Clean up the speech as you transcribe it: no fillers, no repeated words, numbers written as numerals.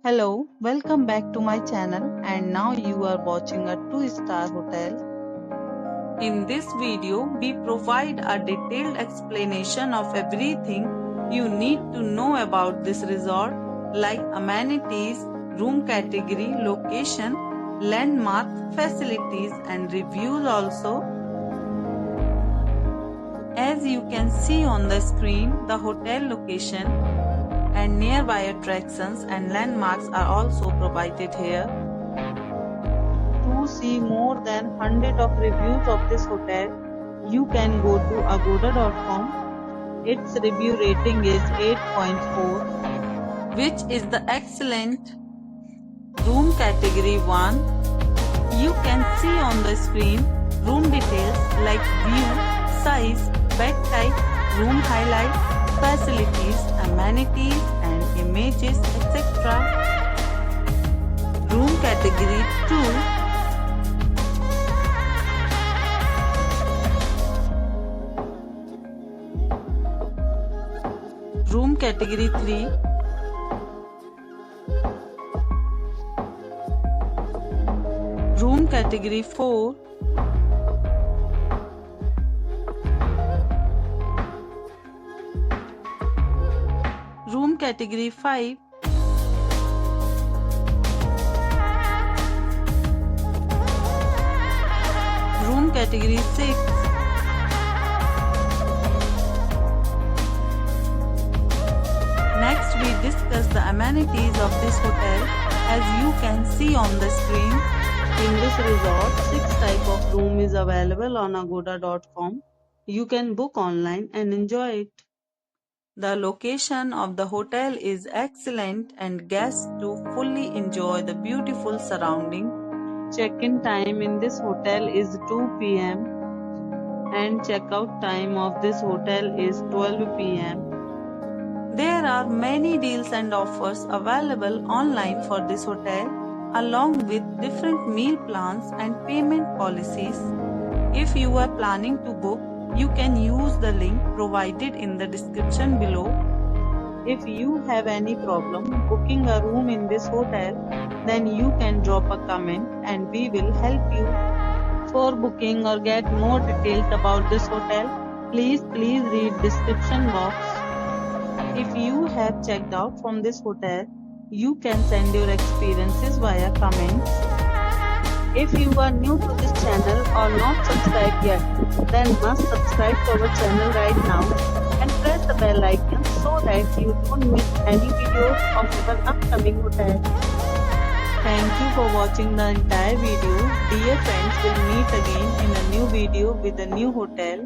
Hello, welcome back to my channel, and now you are watching a 2-star hotel. In this video, we provide a detailed explanation of everything you need to know about this resort, like amenities, room category, location, landmark, facilities and reviews also. As you can see on the screen, the hotel location and nearby attractions and landmarks are also provided here. To see more than 100 of reviews of this hotel, you can go to agoda.com. Its review rating is 8.4, which is the excellent. Room category 1. You can see on the screen room details like view, size, bed type, room highlight, facilities, amenities and images, etc. Room category 2. Room category 3. Room category 4. Room category 5. Room category 6. Next we discuss the amenities of this hotel. As you can see on the screen, in this resort, 6 type of room is available on agoda.com. You can book online and enjoy it. The location of the hotel is excellent and guests to fully enjoy the beautiful surrounding. Check-in time in this hotel is 2 p.m. and check-out time of this hotel is 12 p.m. There are many deals and offers available online for this hotel, along with different meal plans and payment policies. If you are planning to book, you can use the link provided in the description below. If you have any problem booking a room in this hotel, then you can drop a comment and we will help you. For booking or get more details about this hotel, please read description box. If you have checked out from this hotel, you can send your experiences via comments. If you are new to this channel or not subscribed yet, then must subscribe to our channel right now and press the bell icon so that you don't miss any videos of our upcoming hotel. Thank you for watching the entire video. Dear friends, we'll meet again in a new video with a new hotel.